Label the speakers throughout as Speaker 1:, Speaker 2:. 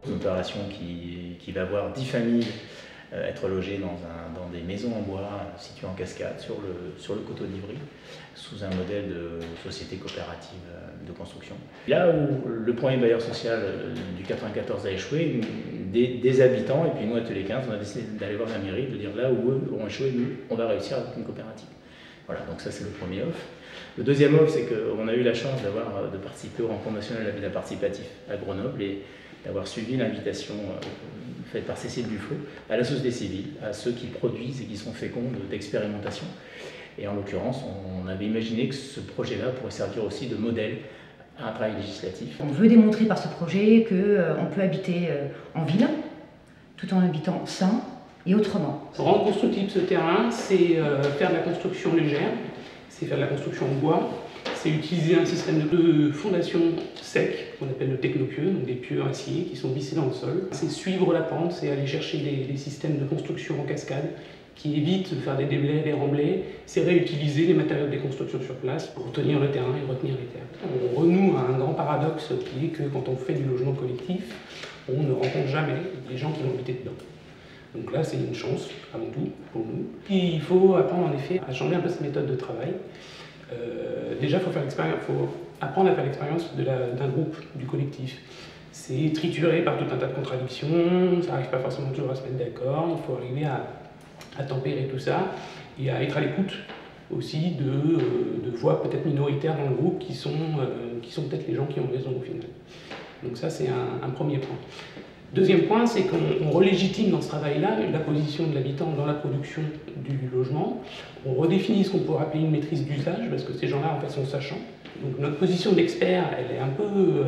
Speaker 1: Une opération qui va voir 10 familles être logées dans des maisons en bois situées en cascade sur le coteau d'Ivry, sous un modèle de société coopérative de construction. Là où le premier bailleur social du 94 a échoué, des habitants, et puis nous à Atelier 15, on a décidé d'aller voir la mairie, de dire là où eux ont échoué, nous, on va réussir avec une coopérative. Voilà, donc ça c'est le premier offre. Le deuxième offre, c'est qu'on a eu la chance de participer au Rencontre nationale de l'habitat participatif à Grenoble et d'avoir suivi l'invitation faite par Cécile Dufaux à la société civile, à ceux qui produisent et qui sont féconds d'expérimentation. Et en l'occurrence, on avait imaginé que ce projet-là pourrait servir aussi de modèle à un travail législatif.
Speaker 2: On veut démontrer par ce projet qu'on peut habiter en ville, tout en habitant sain et autrement.
Speaker 3: Rendre constructible ce terrain, c'est faire de la construction légère, c'est faire de la construction en bois, c'est utiliser un système de fondation sec, qu'on appelle le technopieu, donc des pieux acier qui sont vissés dans le sol. C'est suivre la pente, c'est aller chercher des systèmes de construction en cascade qui évitent de faire des déblais, des remblais, c'est réutiliser les matériaux de construction sur place pour tenir le terrain et retenir les terres. On renoue à un grand paradoxe qui est que quand on fait du logement collectif, on ne rencontre jamais les gens qui vont habiter dedans. Donc là, c'est une chance, avant tout, pour nous. Et il faut apprendre en effet à changer un peu cette méthode de travail. Déjà, il faut apprendre à faire l'expérience d'un groupe, du collectif. C'est trituré par tout un tas de contradictions, ça n'arrive pas forcément toujours à se mettre d'accord, il faut arriver à tempérer tout ça et à être à l'écoute aussi de voix peut-être minoritaires dans le groupe qui sont peut-être les gens qui ont raison au final. Donc ça, c'est un premier point. Deuxième point, c'est qu'on relégitime dans ce travail-là la position de l'habitant dans la production du logement. On redéfinit ce qu'on pourrait appeler une maîtrise d'usage, parce que ces gens-là, en fait, sont sachants. Donc notre position d'expert, elle est un peu,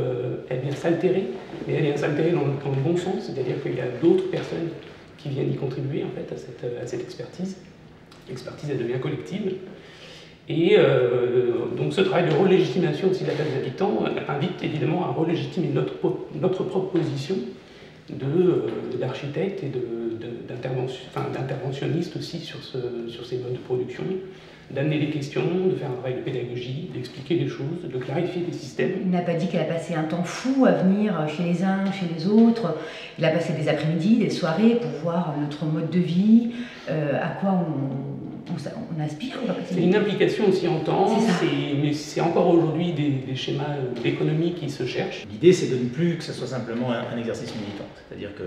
Speaker 3: elle vient s'altérer, mais elle vient s'altérer dans le bon sens, c'est-à-dire qu'il y a d'autres personnes qui viennent y contribuer, en fait, à cette expertise. L'expertise, elle devient collective. Et donc ce travail de relégitimation aussi de la place des habitants invite évidemment à relégitimer notre propre position d'architecte et d'interventionniste aussi sur ces modes de production, d'amener des questions, de faire un travail de pédagogie, d'expliquer les choses, de clarifier les systèmes.
Speaker 2: Il n'a pas dit qu'elle a passé un temps fou à venir chez les uns, chez les autres. Il a passé des après-midi, des soirées pour voir notre mode de vie, à quoi on aspire.
Speaker 3: C'est une implication aussi en temps, mais c'est encore aujourd'hui des schémas d'économie qui se cherchent.
Speaker 1: L'idée, c'est de ne plus que ce soit simplement un exercice militant. C'est-à-dire que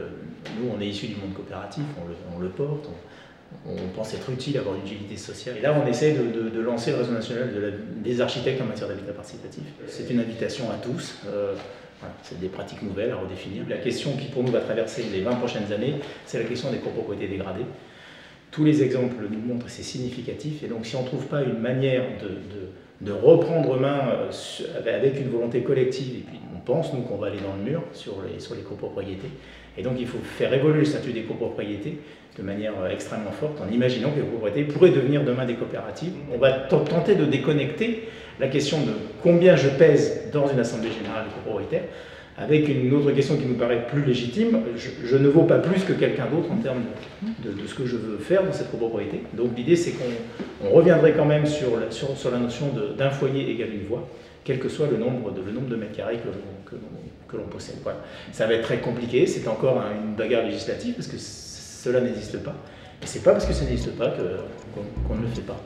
Speaker 1: nous, on est issus du monde coopératif, on le porte, on pense être utile, avoir une utilité sociale. Et là, on essaie de lancer le réseau national des architectes en matière d'habitat participatif. C'est une invitation à tous. Voilà, c'est des pratiques nouvelles à redéfinir. La question qui, pour nous, va traverser les 20 prochaines années, c'est la question des copropriétés dégradées. Tous les exemples nous montrent que c'est significatif, et donc si on ne trouve pas une manière de reprendre main avec une volonté collective, et puis on pense, nous, qu'on va aller dans le mur sur les copropriétés, et donc il faut faire évoluer le statut des copropriétés de manière extrêmement forte, en imaginant que les copropriétés pourraient devenir demain des coopératives. On va tenter de déconnecter la question de combien je pèse dans une assemblée générale copropriétaire, avec une autre question qui nous paraît plus légitime, je ne vaux pas plus que quelqu'un d'autre en termes de ce que je veux faire dans cette copropriété. Donc l'idée, c'est qu'on reviendrait quand même sur la notion d'un foyer égale une voix, quel que soit le nombre de mètres carrés que l'on possède. Voilà. Ça va être très compliqué, c'est encore une bagarre législative, parce que cela n'existe pas. Et ce n'est pas parce que ça n'existe pas qu'on ne le fait pas.